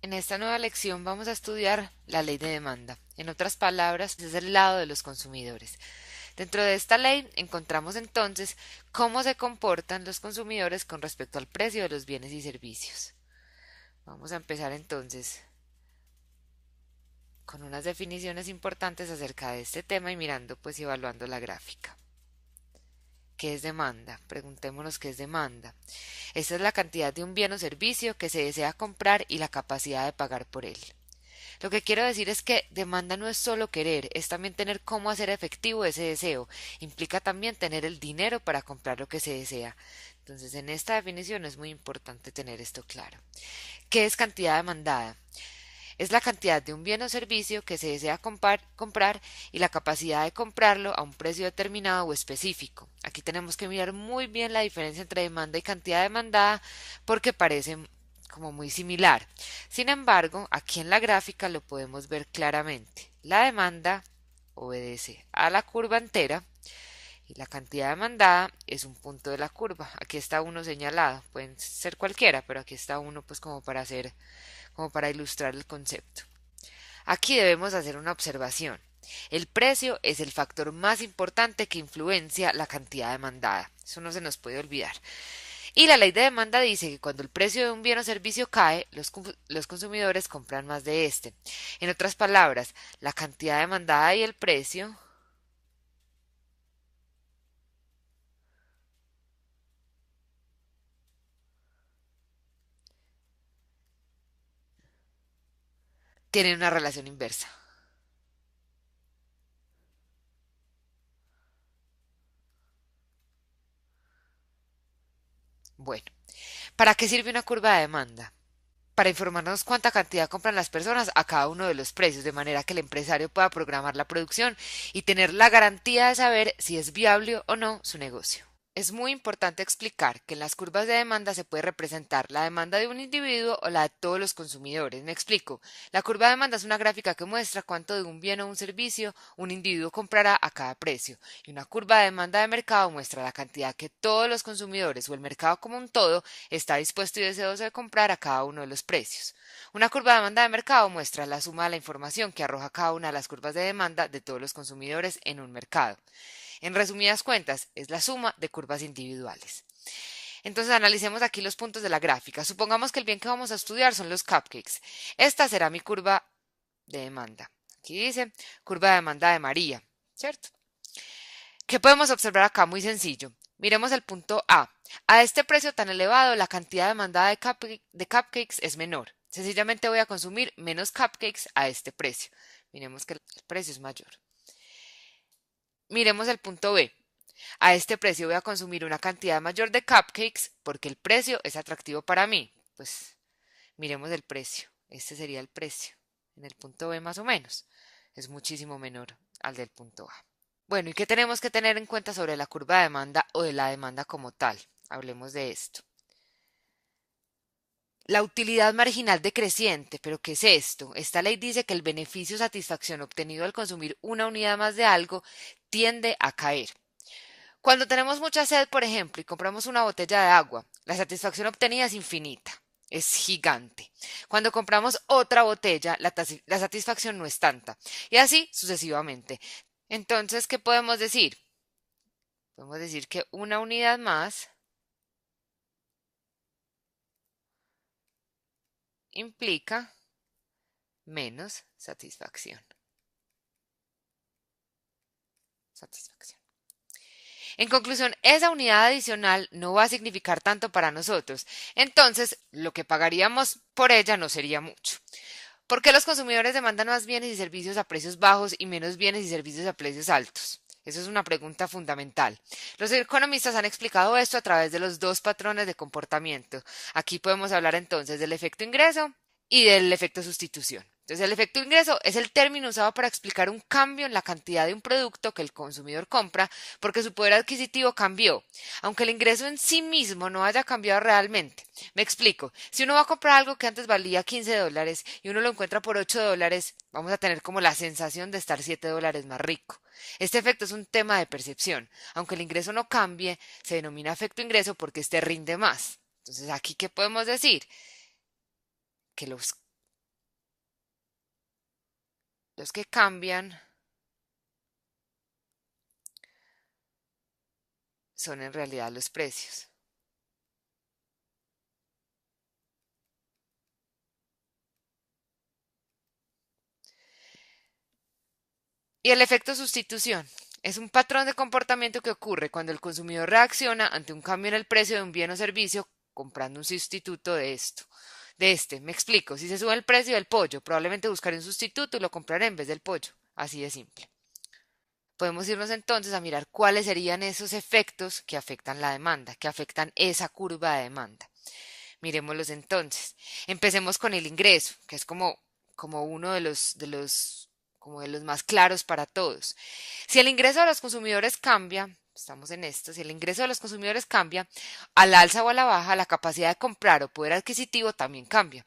En esta nueva lección vamos a estudiar la ley de demanda. En otras palabras, es el lado de los consumidores. Dentro de esta ley encontramos entonces cómo se comportan los consumidores con respecto al precio de los bienes y servicios. Vamos a empezar entonces con unas definiciones importantes acerca de este tema y mirando pues y evaluando la gráfica. ¿Qué es demanda? Preguntémonos qué es demanda. Esta es la cantidad de un bien o servicio que se desea comprar y la capacidad de pagar por él. Lo que quiero decir es que demanda no es solo querer, es también tener cómo hacer efectivo ese deseo. Implica también tener el dinero para comprar lo que se desea. Entonces, en esta definición es muy importante tener esto claro. ¿Qué es cantidad demandada? Es la cantidad de un bien o servicio que se desea comprar y la capacidad de comprarlo a un precio determinado o específico. Aquí tenemos que mirar muy bien la diferencia entre demanda y cantidad demandada porque parecen como muy similar. Sin embargo, aquí en la gráfica lo podemos ver claramente. La demanda obedece a la curva entera y la cantidad demandada es un punto de la curva. Aquí está uno señalado, pueden ser cualquiera, pero aquí está uno pues como para ilustrar el concepto. Aquí debemos hacer una observación. El precio es el factor más importante que influencia la cantidad demandada. Eso no se nos puede olvidar. Y la ley de demanda dice que cuando el precio de un bien o servicio cae, los consumidores compran más de este. En otras palabras, la cantidad demandada y el precio tienen una relación inversa. Bueno, ¿para qué sirve una curva de demanda? Para informarnos cuánta cantidad compran las personas a cada uno de los precios, de manera que el empresario pueda programar la producción y tener la garantía de saber si es viable o no su negocio. Es muy importante explicar que en las curvas de demanda se puede representar la demanda de un individuo o la de todos los consumidores. Me explico. La curva de demanda es una gráfica que muestra cuánto de un bien o un servicio un individuo comprará a cada precio. Y una curva de demanda de mercado muestra la cantidad que todos los consumidores o el mercado como un todo está dispuesto y deseoso de comprar a cada uno de los precios. Una curva de demanda de mercado muestra la suma de la información que arroja cada una de las curvas de demanda de todos los consumidores en un mercado. En resumidas cuentas, es la suma de curvas individuales. Entonces analicemos aquí los puntos de la gráfica. Supongamos que el bien que vamos a estudiar son los cupcakes. Esta será mi curva de demanda. Aquí dice curva de demanda de María, ¿cierto? ¿Qué podemos observar acá? Muy sencillo. Miremos el punto A. A este precio tan elevado, la cantidad demandada de cupcakes es menor. Sencillamente voy a consumir menos cupcakes a este precio. Miremos que el precio es mayor. Miremos el punto B. A este precio voy a consumir una cantidad mayor de cupcakes porque el precio es atractivo para mí. Pues miremos el precio. Este sería el precio. En el punto B más o menos. Es muchísimo menor al del punto A. Bueno, ¿y qué tenemos que tener en cuenta sobre la curva de demanda o de la demanda como tal? Hablemos de esto. La utilidad marginal decreciente, ¿pero qué es esto? Esta ley dice que el beneficio o satisfacción obtenido al consumir una unidad más de algo tiende a caer. Cuando tenemos mucha sed, por ejemplo, y compramos una botella de agua, la satisfacción obtenida es infinita, es gigante. Cuando compramos otra botella, la satisfacción no es tanta. Y así sucesivamente. Entonces, ¿qué podemos decir? Podemos decir que una unidad más implica menos satisfacción. Satisfacción. En conclusión, esa unidad adicional no va a significar tanto para nosotros. Entonces, lo que pagaríamos por ella no sería mucho. ¿Por qué los consumidores demandan más bienes y servicios a precios bajos y menos bienes y servicios a precios altos? Esa es una pregunta fundamental. Los economistas han explicado esto a través de los dos patrones de comportamiento. Aquí podemos hablar entonces del efecto ingreso y del efecto sustitución. Entonces, el efecto ingreso es el término usado para explicar un cambio en la cantidad de un producto que el consumidor compra porque su poder adquisitivo cambió, aunque el ingreso en sí mismo no haya cambiado realmente. Me explico. Si uno va a comprar algo que antes valía $15 y uno lo encuentra por $8, vamos a tener como la sensación de estar $7 más rico. Este efecto es un tema de percepción. Aunque el ingreso no cambie, se denomina efecto ingreso porque este rinde más. Entonces, aquí, ¿qué podemos decir? Que los Los que cambian son en realidad los precios. Y el efecto sustitución es un patrón de comportamiento que ocurre cuando el consumidor reacciona ante un cambio en el precio de un bien o servicio comprando un sustituto de esto. De este, me explico, si se sube el precio del pollo, probablemente buscaré un sustituto y lo compraré en vez del pollo. Así de simple. Podemos irnos entonces a mirar cuáles serían esos efectos que afectan la demanda, que afectan esa curva de demanda. Miremoslos entonces. Empecemos con el ingreso, que es como uno como de los más claros para todos. Si el ingreso de los consumidores cambia, estamos en esto, si el ingreso de los consumidores cambia, al alza o a la baja, la capacidad de comprar o poder adquisitivo también cambia.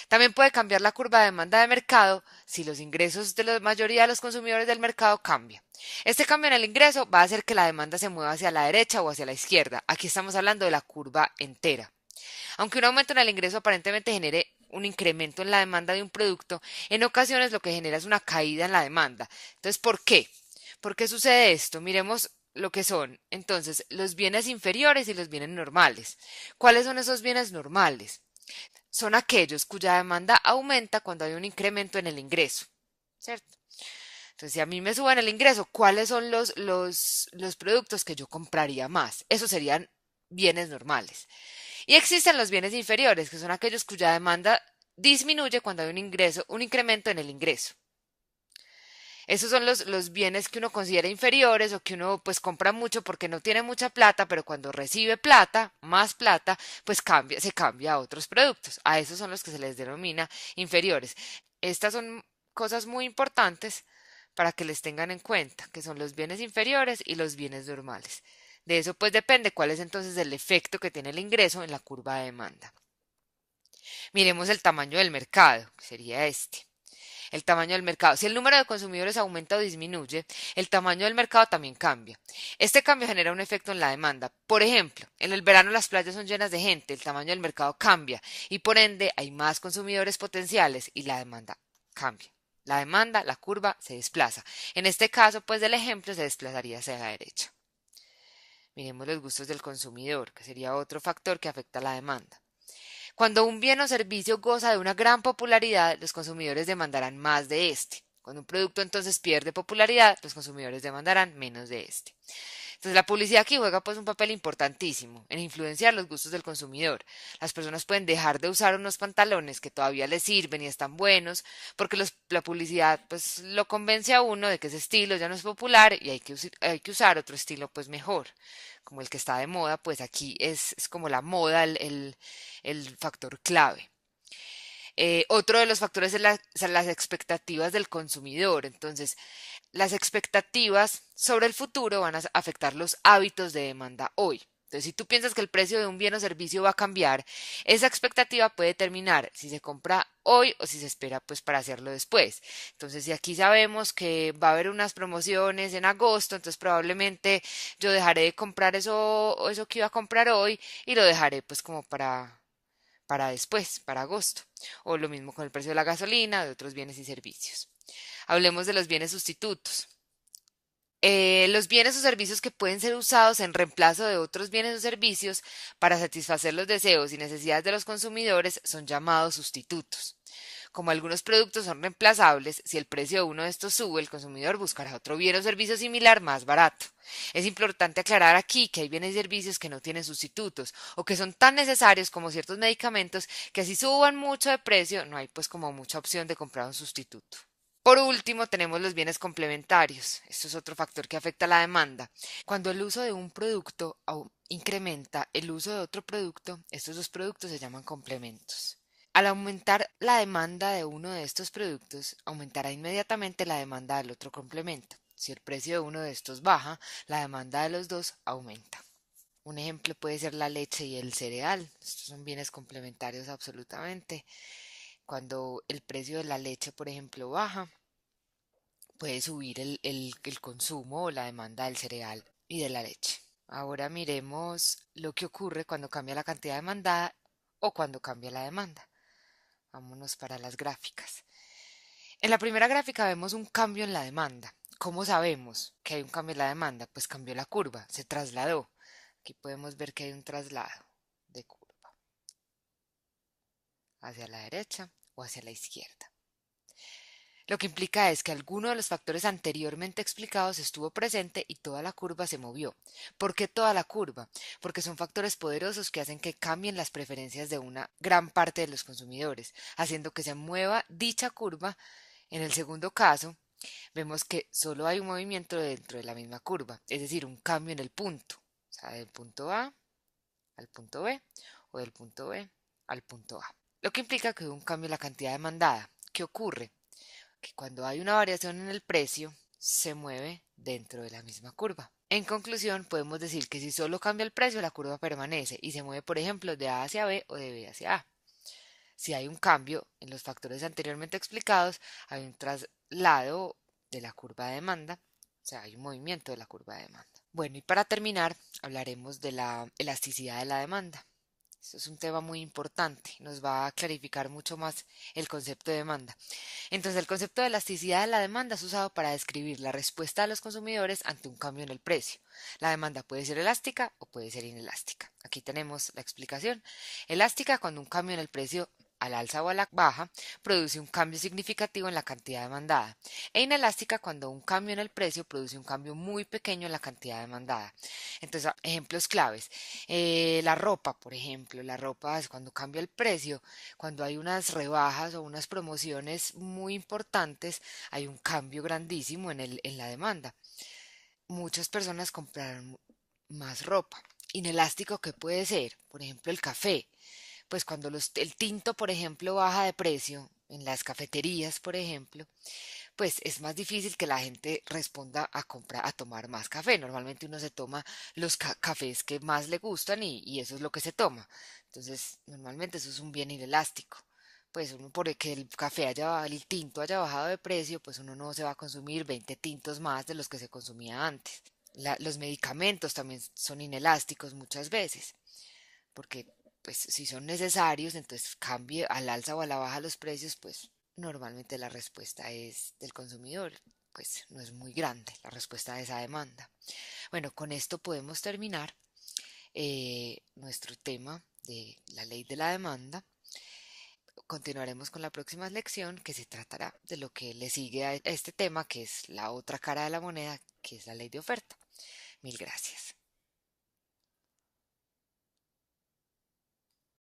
También puede cambiar la curva de demanda de mercado si los ingresos de la mayoría de los consumidores del mercado cambian. Este cambio en el ingreso va a hacer que la demanda se mueva hacia la derecha o hacia la izquierda. Aquí estamos hablando de la curva entera. Aunque un aumento en el ingreso aparentemente genere un incremento en la demanda de un producto, en ocasiones lo que genera es una caída en la demanda. Entonces, ¿por qué? ¿Por qué sucede esto? Miremos lo que son entonces los bienes inferiores y los bienes normales. ¿Cuáles son esos bienes normales? Son aquellos cuya demanda aumenta cuando hay un incremento en el ingreso, ¿cierto? Entonces, si a mí me suben el ingreso, ¿cuáles son los productos que yo compraría más? Esos serían bienes normales. Y existen los bienes inferiores, que son aquellos cuya demanda disminuye cuando hay un ingreso, un incremento en el ingreso. Esos son los bienes que uno considera inferiores o que uno pues compra mucho porque no tiene mucha plata, pero cuando recibe plata, más plata, pues se cambia a otros productos. A esos son los que se les denomina inferiores. Estas son cosas muy importantes para que les tengan en cuenta, que son los bienes inferiores y los bienes normales. De eso pues depende cuál es entonces el efecto que tiene el ingreso en la curva de demanda. Miremos el tamaño del mercado, que sería este. El tamaño del mercado. Si el número de consumidores aumenta o disminuye, el tamaño del mercado también cambia. Este cambio genera un efecto en la demanda. Por ejemplo, en el verano las playas son llenas de gente, el tamaño del mercado cambia y por ende hay más consumidores potenciales y la demanda cambia. La demanda, la curva, se desplaza. En este caso, pues del ejemplo, se desplazaría hacia la derecha. Miremos los gustos del consumidor, que sería otro factor que afecta la demanda. Cuando un bien o servicio goza de una gran popularidad, los consumidores demandarán más de este. Cuando un producto entonces pierde popularidad, los consumidores demandarán menos de este. Entonces la publicidad aquí juega pues un papel importantísimo en influenciar los gustos del consumidor. Las personas pueden dejar de usar unos pantalones que todavía les sirven y están buenos porque la publicidad pues lo convence a uno de que ese estilo ya no es popular y hay que usar otro estilo pues mejor, como el que está de moda, pues aquí es como la moda el factor clave. Otro de los factores es son las expectativas del consumidor. Entonces, las expectativas sobre el futuro van a afectar los hábitos de demanda hoy. Entonces, si tú piensas que el precio de un bien o servicio va a cambiar, esa expectativa puede determinar si se compra hoy o si se espera pues para hacerlo después. Entonces, si aquí sabemos que va a haber unas promociones en agosto, entonces probablemente yo dejaré de comprar eso que iba a comprar hoy y lo dejaré pues como para después, para agosto. O lo mismo con el precio de la gasolina, de otros bienes y servicios. Hablemos de los bienes sustitutos. Los bienes o servicios que pueden ser usados en reemplazo de otros bienes o servicios para satisfacer los deseos y necesidades de los consumidores son llamados sustitutos. Como algunos productos son reemplazables, si el precio de uno de estos sube, el consumidor buscará otro bien o servicio similar más barato. Es importante aclarar aquí que hay bienes y servicios que no tienen sustitutos o que son tan necesarios como ciertos medicamentos que si suban mucho de precio no hay pues como mucha opción de comprar un sustituto. Por último, tenemos los bienes complementarios. Esto es otro factor que afecta la demanda. Cuando el uso de un producto incrementa el uso de otro producto, estos dos productos se llaman complementos. Al aumentar la demanda de uno de estos productos, aumentará inmediatamente la demanda del otro complemento. Si el precio de uno de estos baja, la demanda de los dos aumenta. Un ejemplo puede ser la leche y el cereal. Estos son bienes complementarios absolutamente. Cuando el precio de la leche, por ejemplo, baja, puede subir el consumo o la demanda del cereal y de la leche. Ahora miremos lo que ocurre cuando cambia la cantidad demandada o cuando cambia la demanda. Vámonos para las gráficas. En la primera gráfica vemos un cambio en la demanda. ¿Cómo sabemos que hay un cambio en la demanda? Pues cambió la curva, se trasladó. Aquí podemos ver que hay un traslado de curva hacia la derecha o hacia la izquierda. Lo que implica es que alguno de los factores anteriormente explicados estuvo presente y toda la curva se movió. ¿Por qué toda la curva? Porque son factores poderosos que hacen que cambien las preferencias de una gran parte de los consumidores, haciendo que se mueva dicha curva. En el segundo caso, vemos que solo hay un movimiento dentro de la misma curva, es decir, un cambio en el punto, o sea, del punto A al punto B o del punto B al punto A. Lo que implica que hubo un cambio en la cantidad demandada. ¿Qué ocurre? Que cuando hay una variación en el precio, se mueve dentro de la misma curva. En conclusión, podemos decir que si solo cambia el precio, la curva permanece y se mueve, por ejemplo, de A hacia B o de B hacia A. Si hay un cambio en los factores anteriormente explicados, hay un traslado de la curva de demanda, o sea, hay un movimiento de la curva de demanda. Bueno, y para terminar, hablaremos de la elasticidad de la demanda. Esto es un tema muy importante, nos va a clarificar mucho más el concepto de demanda. Entonces, el concepto de elasticidad de la demanda es usado para describir la respuesta de los consumidores ante un cambio en el precio. La demanda puede ser elástica o puede ser inelástica. Aquí tenemos la explicación. Elástica cuando un cambio en el precio al alza o a la baja produce un cambio significativo en la cantidad demandada, e inelástica cuando un cambio en el precio produce un cambio muy pequeño en la cantidad demandada. Entonces, ejemplos claves. La ropa, por ejemplo, la ropa es cuando cambia el precio, cuando hay unas rebajas o unas promociones muy importantes, hay un cambio grandísimo en la demanda. Muchas personas compraron más ropa. Inelástico, ¿qué puede ser? Por ejemplo, el café. Pues cuando el tinto, por ejemplo, baja de precio en las cafeterías, por ejemplo, pues es más difícil que la gente responda a comprar, a tomar más café. Normalmente uno se toma los cafés que más le gustan y eso es lo que se toma. Entonces, normalmente eso es un bien inelástico. Pues uno por el que el café el tinto haya bajado de precio, pues uno no se va a consumir 20 tintos más de los que se consumía antes. Los medicamentos también son inelásticos muchas veces, porque pues si son necesarios, entonces cambie al alza o a la baja los precios, pues normalmente la respuesta es del consumidor, pues no es muy grande la respuesta a esa demanda. Bueno, con esto podemos terminar nuestro tema de la ley de la demanda. Continuaremos con la próxima lección que se tratará de lo que le sigue a este tema, que es la otra cara de la moneda, que es la ley de oferta. Mil gracias.